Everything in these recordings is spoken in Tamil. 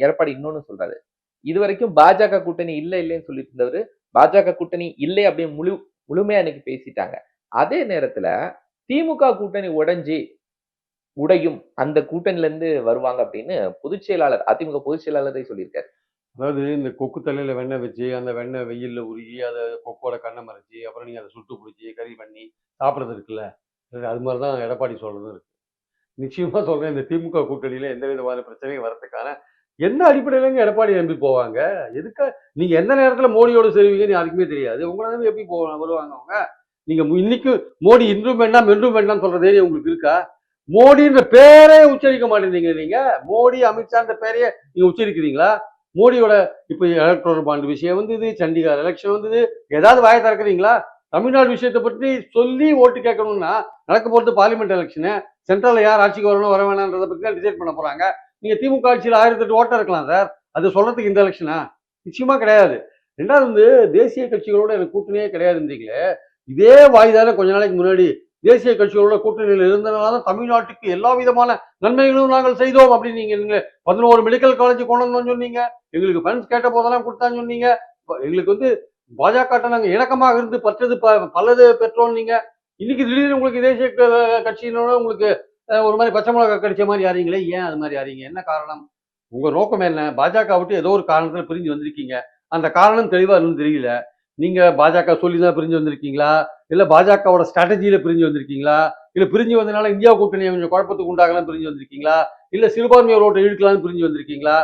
எடப்பாடி இன்னொன்னு சொல்றாரு. இதுவரைக்கும் பாஜக கூட்டணி இல்லைன்னு சொல்லிட்டு இருந்தவரு, பாஜக கூட்டணி இல்லை அப்படின்னு முழுமையா இன்னைக்கு பேசிட்டாங்க. அதே நேரத்துல திமுக கூட்டணி உடையும். அந்த கூட்டணியில இருந்து வருவாங்க அப்படின்னு அதிமுக பொதுச் செயலாளரே சொல்லியிருக்காரு. அதாவது இந்த கொக்கு தலையில வெண்ணெய் வச்சு, அந்த வெண்ணெய் வெயில்ல உருகி, அத கொக்கோட கண்ண மறைச்சு, அப்புறம் நீங்க அத சுட்டு புடிச்சு, கறி பண்ணி சாப்பிடுறது இருக்குல்ல. அது மாரி தான் எடப்பாடி சொல்றதும் இருக்கு. நிச்சயமா சொல்றேன், இந்த திமுக கூட்டணியில எந்த விதமான பிரச்சனையும் வரதுக்கான எந்த அடிப்படையிலங்க எடப்பாடி நம்பி போவாங்க? எதுக்கா நீங்க எந்த நேரத்துல மோடியோட சேருவீங்கன்னு யாருக்குமே தெரியாது. உங்கள நம்பி எப்படி வருவாங்க அவங்க? நீங்க இன்னைக்கு மோடி இன்றும் வேண்டாம், என்றும் வேண்டாம்னு சொல்ற தைரியம் உங்களுக்கு இருக்கா? மோடின்ற பேரே உச்சரிக்க மாட்டேங்கிறீங்க நீங்க. மோடி, அமித்ஷான்ற பேரையே நீங்க உச்சரிக்கிறீங்களா? மோடியோட இப்ப எலக்ட்ரல் பாண்ட் விஷயம் வந்தது, சண்டிகார் எலெக்ஷன் வந்தது. ஏதாவது வாயை திறக்கிறீங்களா? தமிழ்நாடு விஷயத்தை பற்றி சொல்லி ஓட்டு கேட்கணும்னா நடக்க போறது பார்லிமெண்ட் எலெக்ஷனு. சென்ட்ரல்ல யார் ஆட்சிக்கு வரணும் வர வேணான்றதை பத்தி தான் டிசைட் பண்ண போறாங்க. நீங்க திமுக ஆட்சியில் 1008 ஓட்டம் இருக்கலாம் சார். அது சொல்றதுக்கு இந்த எலெக்ஷனா? நிச்சயமா கிடையாது. ரெண்டாவது வந்து தேசிய கட்சிகளோட எனக்கு கூட்டணியே கிடையாதுன்றீங்களே. இதே வாய் தானே கொஞ்ச நாளைக்கு முன்னாடி தேசிய கட்சிகளோட கூட்டணியில் இருந்ததுனால தான் தமிழ்நாட்டுக்கு எல்லா விதமான நன்மைகளும் நாங்கள் செய்தோம் அப்படின்னு நீங்க 11 மெடிக்கல் காலேஜ் கொண்டு வந்தோம்னு சொன்னீங்க. எங்களுக்கு ஃபண்ட்ஸ் கேட்ட போதெல்லாம் கொடுத்தான்னு சொன்னீங்க. எங்களுக்கு வந்து பாஜக நாங்க இணக்கமாக இருந்து பலது பெற்றோம் நீங்க. இன்னைக்கு திடீர்னு உங்களுக்கு தேசிய கட்சியினோட உங்களுக்கு ஒரு மாதிரி பச்சை மிளகா கடிச்ச மாதிரி யாரீங்களே. ஏன் அது மாதிரி யாரீங்க? என்ன காரணம்? உங்க நோக்கம் என்ன? பாஜக விட்டு ஏதோ ஒரு காரணத்துல பிரிஞ்சு வந்திருக்கீங்க. அந்த காரணம் தெளிவா இன்னும் தெரியல. நீங்க பாஜக சொல்லி தான் பிரிஞ்சு வந்திருக்கீங்களா? இல்ல பாஜகவோட ஸ்ட்ராட்டஜியில பிரிஞ்சு வந்திருக்கீங்களா? இல்ல பிரிஞ்சு வந்தனால இந்தியா கூட்டணியை கொஞ்சம் குழப்பத்துக்கு உண்டாகலாம் பிரிஞ்சு வந்திருக்கீங்களா? இல்ல சிறுபான்மையோர் ஓட்டை இழுக்கலாம்னு பிரிஞ்சு வந்திருக்கீங்களா?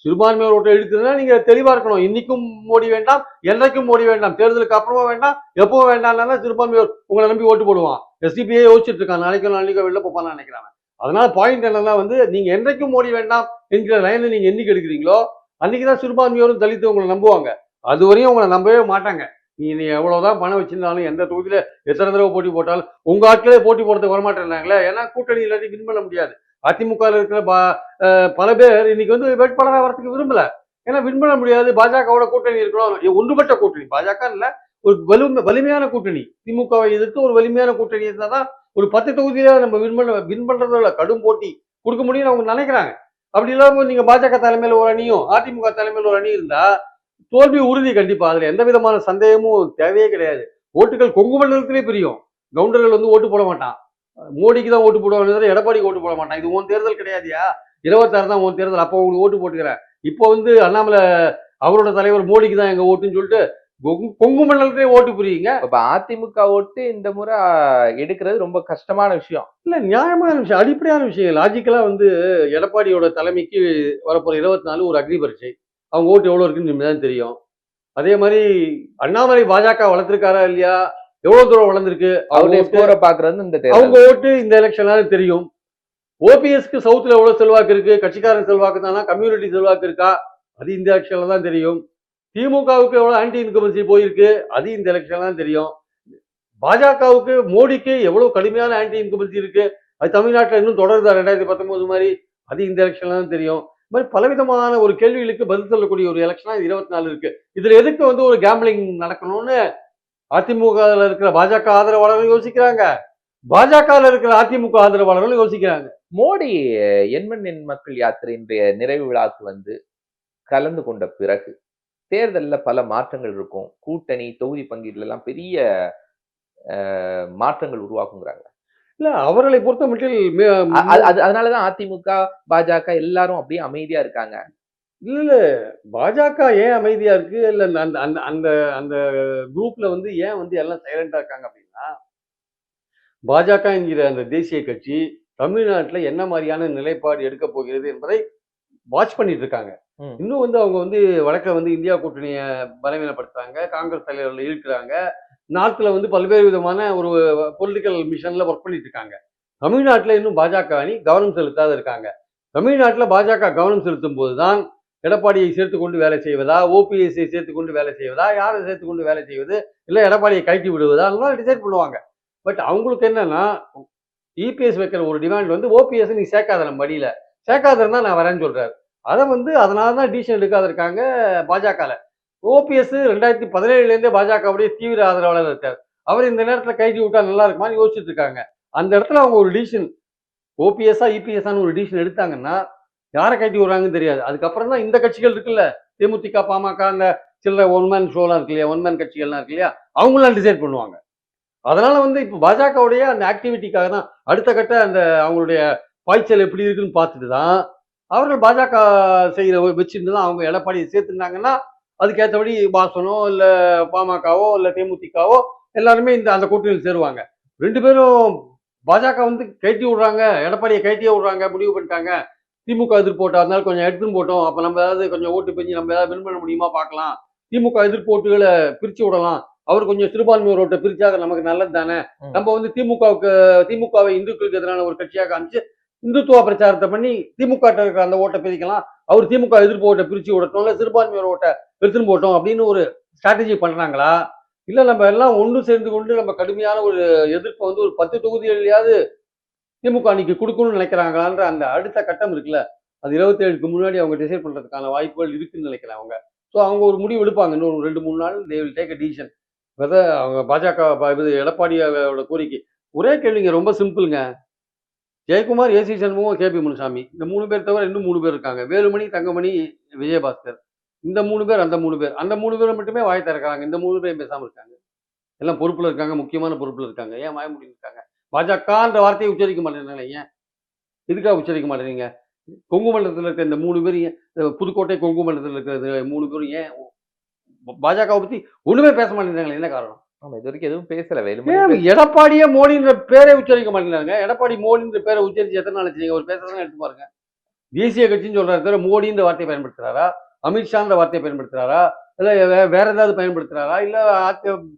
சிறுபான்மையோர் ஓட்டை இழுக்குதுன்னா நீங்க தெளிவா இருக்கணும். இன்னைக்கும் மோடி வேண்டாம், என்றைக்கும் மோடி வேண்டாம், தேர்தலுக்கு அப்புறமா வேண்டாம், எப்பவும் வேண்டாம்னா சிறுபான்மையோர் உங்களை நம்பி ஓட்டு போடுவான். எஸ்டிபிஐ யோசிச்சுட்டு இருக்கான், நாளைக்கோ வெளில போப்பான்னு நினைக்கிறாங்க. அதனால பாயிண்ட் என்னன்னா வந்து நீங்க என்றைக்கும் மோடி வேண்டாம் என்கிற லைன்ல நீங்க என்னைக்கு எடுக்கிறீங்களோ அன்னைக்குதான் சிறுபான்மையோரும் தலித்து உங்களை நம்புவாங்க. அது வரையும் உங்களை நம்பவே மாட்டாங்க. நீ எவ்வளவுதான் பணம் வச்சிருந்தாலும் எந்த தொகுதியில எத்தனை தடவை போட்டி போட்டாலும் உங்க ஆட்களே போட்டி போடுறதுக்கு வரமாட்டேன்னாங்களே. ஏன்னா கூட்டணி இல்லாட்டி வின் பண்ண முடியாது. அதிமுக இருக்கிற பல பேர் இன்னைக்கு வந்து வேட்பாளராக வரதுக்கு விரும்பல. ஏன்னா வின் பண்ண முடியாது. பாஜகவோட கூட்டணி இருக்கணும், ஒன்றுபட்ட கூட்டணி. பாஜக இல்ல, ஒரு வலிமையான கூட்டணி. திமுகவை எதிர்த்து ஒரு வலிமையான கூட்டணி இருந்தாதான் ஒரு 10 தொகுதியில நம்ம வின் பண்றதுல கடும் போட்டி கொடுக்க முடியும்னு அவங்க நினைக்கிறாங்க. அப்படி இல்லாம நீங்க பாஜக தலைமையில ஒரு அணியும் அதிமுக தலைமையில ஒரு அணி இருந்தா தோல்வி உறுதி கண்டிப்பா. அதுல எந்த விதமான சந்தேகமும் தேவையே கிடையாது. ஓட்டுகள் கொங்கு மண்டலத்திலே பிரியும். கவுண்டர்கள் வந்து ஓட்டு போட மாட்டான். மோடிக்கு தான் ஓட்டு போடுவாங்க, எடப்பாடிக்கு ஓட்டு போட மாட்டான். இது உன் தேர்தல் கிடையாதுயா. 26 தான் உன் தேர்தல். அப்போ உங்களுக்கு ஓட்டு போட்டுக்கிறேன். இப்போ வந்து அண்ணாமலை அவரோட தலைவர் மோடிக்கு தான் எங்க ஓட்டுன்னு சொல்லிட்டு கொங்கு மண்டலத்திலே ஓட்டு புரியுங்க. இப்ப அதிமுக ஓட்டு இந்த முறை எடுக்கிறது ரொம்ப கஷ்டமான விஷயம் இல்ல, நியாயமான விஷயம், அடிப்படையான விஷயம். லாஜிக்கலா வந்து எடப்பாடியோட தலைமைக்கு வரப்போற 24 ஒரு அக்னி பரீட்சை. அவங்க ஓட்டு எவ்வளவு இருக்குன்னு இனிமேதான் தெரியும். அதே மாதிரி அண்ணாமலை பாஜக வளர்த்திருக்காரா இல்லையா, எவ்வளவு தூரம் வளர்ந்திருக்கு அவங்க ஓட்டு இந்த எலெக்ஷனால தெரியும். ஓபிஎஸ்க்கு சவுத்ல எவ்வளவு செல்வாக்கு இருக்கு, கட்சிக்காரன் செல்வாக்கு தானா, கம்யூனிட்டி செல்வாக்கு இருக்கா, அது இந்த எலெக்ஷன்ல தான் தெரியும். திமுகவுக்கு எவ்வளவு ஆன்டி இன்கம்பன்சி போயிருக்கு, அது இந்த எலெக்ஷன்ல தான் தெரியும். பாஜகவுக்கு மோடிக்கு எவ்வளவு கடுமையான ஆன்டி இன்கம்பன்சி இருக்கு, அது தமிழ்நாட்டில் இன்னும் தொடருதா 2019 மாதிரி, அது இந்த எலெக்ஷன்ல தான் தெரியும். இந்த மாதிரி பலவிதமான ஒரு கேள்விகளுக்கு பதில் சொல்லக்கூடிய ஒரு எலெக்ஷனா 24 இருக்கு. இதுல எதுக்கு வந்து ஒரு கேம்பிளிங் நடக்கணும்னு அதிமுக இருக்கிற பாஜக ஆதரவாளர்கள் யோசிக்கிறாங்க, பாஜக இருக்கிற அதிமுக ஆதரவாளர்கள் யோசிக்கிறாங்க. மோடி எண்மண் எண் மக்கள் யாத்திரை இன்றைய நிறைவு விழாக்கு வந்து கலந்து கொண்ட பிறகு தேர்தல்ல பல மாற்றங்கள் இருக்கும். கூட்டணி தொகுதி பங்கீடுல எல்லாம் பெரிய மாற்றங்கள் உருவாக்குங்கிறாங்க. இல்ல, அவர்களை பொறுத்த மட்டும் அதனாலதான் அதிமுக பாஜக எல்லாரும் அப்படியே அமைதியா இருக்காங்க. இல்ல, பாஜக ஏன் அமைதியா இருக்கு, இல்ல அந்த அந்த அந்த அந்த குரூப்ல வந்து ஏன் வந்து எல்லாம் சைலண்டா இருக்காங்க அப்படின்னா, பாஜக என்கிற அந்த தேசிய கட்சி தமிழ்நாட்டுல என்ன மாதிரியான நிலைப்பாடு எடுக்க போகிறது என்பதை வாட்ச் பண்ணிட்டு இருக்காங்க. இன்னும் வந்து அவங்க வந்து வடக்க வந்து இந்தியா கூட்டணியை பலவீனப்படுத்துறாங்க, காங்கிரஸ் தலைவர்கள் இருக்கிறாங்க, நார்த்ல வந்து பல்வேறு விதமான ஒரு பொலிட்டிக்கல் மிஷன்ல ஒர்க் பண்ணிட்டு இருக்காங்க. தமிழ்நாட்டுல இன்னும் பாஜக அணி கவனம் செலுத்தாத இருக்காங்க. தமிழ்நாட்டுல பாஜக கவனம் செலுத்தும் போதுதான் எடப்பாடியை சேர்த்துக்கொண்டு வேலை செய்வதா, ஓபிஎஸ்ஐ சேர்த்துக்கொண்டு வேலை செய்வதா, யாரை சேர்த்துக்கொண்டு வேலை செய்வது, இல்ல எடப்பாடியை கழட்டி விடுவதா, டிசைட் பண்ணுவாங்க. பட் அவங்களுக்கு என்னன்னா, இபிஎஸ் வைக்கிற ஒரு டிமாண்ட் வந்து ஓபிஎஸ் நீ சேர்க்காத, நம்ம அடியில சேர்க்காதன்னா நான் வரேன்னு சொல்றாரு. அதை வந்து அதனாலதான் டிசிஷன் எடுக்காத இருக்காங்க பாஜக. ஓபிஎஸ் 2017 பாஜகவுடைய தீவிர ஆதரவாளர் இருக்காரு. அவர் இந்த நேரத்துல கைதி விட்டா நல்லா இருக்குமான்னு யோசிச்சுட்டு இருக்காங்க. அந்த இடத்துல அவங்க ஒரு டிசிஷன் ஓபிஎஸ்ஆ இபிஎஸ்ஆன்னு ஒரு டிசிஷன் எடுத்தாங்கன்னா யாரை கட்டி விடுறாங்கன்னு தெரியாது. அதுக்கப்புறம் தான் இந்த கட்சிகள் இருக்குல்ல, தேமுதிக, பாமக, அந்த சில ஒன்மேன் ஷோலாம் இருக்கு இல்லையா, ஒன்மேன் கட்சிகள்லாம் இருக்கு இல்லையா, அவங்களாம் டிசைட் பண்ணுவாங்க. அதனால வந்து இப்போ பாஜகவுடைய அந்த ஆக்டிவிட்டிக்காக தான் அடுத்த கட்ட அந்த அவங்களுடைய பாய்ச்சல் எப்படி இருக்குன்னு பார்த்துட்டு தான் அவர்கள் பாஜக செய்கிற வச்சிருந்து தான் அவங்க எடப்பாடியை சேர்த்துருந்தாங்கன்னா அதுக்கேற்றபடி வாசனோ இல்லை பாமகவோ இல்லை தேமுதிகவோ எல்லாருமே அந்த கூட்டணியில் சேருவாங்க. 2 பேரும் பாஜக வந்து கயட்டி விடுறாங்க, எடப்பாடியை கயட்டியே விடுறாங்க, முடிவு பண்ணிட்டாங்க. திமுக எதிர்ப்பு ஓட்டா இருந்தாலும் கொஞ்சம் எடுத்துன்னு போட்டோம், அப்போ நம்ம ஏதாவது கொஞ்சம் ஓட்டு பெஞ்சு நம்ம ஏதாவது வின் பண்ண முடியுமா பார்க்கலாம், திமுக எதிர்ப்பு ஓட்டுகளை பிரித்து விடலாம், அவர் கொஞ்சம் சிறுபான்மையோர் ஓட்டை பிரிச்சா அது நமக்கு நல்லது தானே, நம்ம வந்து திமுகவை இந்துக்களுக்கு எதிரான ஒரு கட்சியாக காமிச்சு இந்துத்துவ பிரச்சாரத்தை பண்ணி திமுக இருக்கிற அந்த ஓட்டை பிரிக்கலாம், அவர் திமுக எதிர்ப்பு ஓட்டை பிரிச்சு விடட்டும், இல்லை சிறுபான்மையோர் ஓட்டை எடுத்துன்னு போட்டோம் அப்படின்னு ஒரு ஸ்ட்ராட்டஜி பண்றாங்களா, இல்ல நம்ம எல்லாம் ஒன்று சேர்ந்து கொண்டு நம்ம கடுமையான ஒரு எதிர்ப்பை வந்து ஒரு 10 தொகுதிகளையாவது திமுக அன்னைக்கு கொடுக்கணும்னு நினைக்கிறாங்களான்ற அந்த அடுத்த கட்டம் இருக்குல்ல, அது 27க்கு முன்னாடி அவங்க டிசைட் பண்றதுக்கான வாய்ப்புகள் இருக்குன்னு நினைக்கிறேன் அவங்க. ஸோ அவங்க ஒரு முடிவு எடுப்பாங்க, இன்னும் 2-3 நாள் they will take a decision. அவங்க பாஜக இது எடப்பாடியோட கோரிக்கை ஒரே கேள்விங்க, ரொம்ப சிம்பிளுங்க. ஜெயக்குமார், ஏசி சண்முகம், கேபி முனுசாமி, இந்த 3 பேர் தவிர இன்னும் 3 பேர் இருக்காங்க. வேலுமணி, தங்கமணி, விஜயபாஸ்கர். இந்த 3 பேர், அந்த 3 பேர், அந்த 3 பேரை மட்டுமே வாய் திறக்கிறாங்க. இந்த 3 பேரும் பேசாம இருக்காங்க. எல்லாம் பொறுப்புல இருக்காங்க, முக்கியமான பொறுப்புல இருக்காங்க. ஏன் வாய மூடி இருக்காங்க? பாஜகன்ற வார்த்தையை உச்சரிக்க மாட்டேங்கிறாங்க. ஏன்? எதுக்காக உச்சரிக்க மாட்டேங்கிறீங்க? கொங்கு மண்டலத்தில் இருக்க இந்த 3 பேரும் ஏன், புதுக்கோட்டை கொங்கு மண்டலத்தில் இருக்கிற 3 பேரும் ஏன் பாஜகவை பத்தி ஒண்ணுமே பேச மாட்டேங்கிறாங்களே, என்ன காரணம்? ஆமா, இது வரைக்கும் எதுவும் பேசல. ஏன் வேலுமணி எடப்பாடியே மோடின்ற பேரை உச்சரிக்க மாட்டேங்கிறாங்க? எடப்பாடி மோடின்ற பேரை உச்சரிச்சு எத்தனை நாள் ஆச்சு? ஒரு பேசுறதுன்னு எடுத்து பாருங்க. தேசிய கட்சின்னு சொல்றாரு தவிர மோடின்ற வார்த்தையை பயன்படுத்துறாரா, அமித்ஷான்ற வார்த்தையை பயன்படுத்துறாரா, இல்ல வேற ஏதாவது பயன்படுத்துறாரா, இல்ல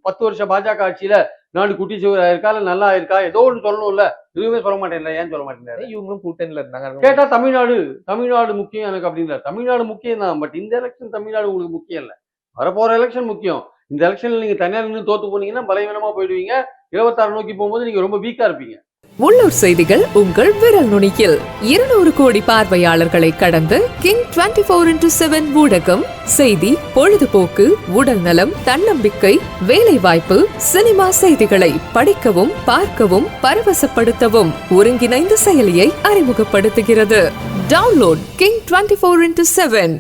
10 வருஷம் பாஜக ஆட்சியில நாடு குட்டி சுவர் ஆயிருக்கா, இல்ல நல்லா ஆயிருக்கா, ஏதோ ஒன்று சொல்லணும்ல, எதுவுமே சொல்ல மாட்டேன்ல. ஏன் சொல்ல மாட்டேங்கிறாரு? இவங்களும் கூட்டணியில இருந்தாங்க. கேட்டா தமிழ்நாடு முக்கியம் எனக்கு அப்படின்றார். தமிழ்நாடு முக்கியம் தான், பட் இந்த எலெக்ஷன் தமிழ்நாடு உங்களுக்கு முக்கியம் இல்ல, வரப்போற எலெக்ஷன் முக்கியம். இந்த எலெக்ஷன்ல நீங்க தனியா நின்று தோத்து போனீங்கன்னா பலவீனமா போயிடுவீங்க. 26 நோக்கி போகும்போது நீங்க ரொம்ப வீக்கா இருப்பீங்க. உள்ளூர் செய்திகள் உங்கள் விரல் நுனியில் 200 கோடி பார்வையாளர்களை கடந்து கிங் 24/7 ஊடகம் செய்தி, பொழுதுபோக்கு, உடல் நலம், தன்னம்பிக்கை, வேலைவாய்ப்பு, சினிமா செய்திகளை படிக்கவும் பார்க்கவும் பரவசப்படுத்தவும் ஒருங்கிணைந்த செயலியை அறிமுகப்படுத்துகிறது. Download king 24/7.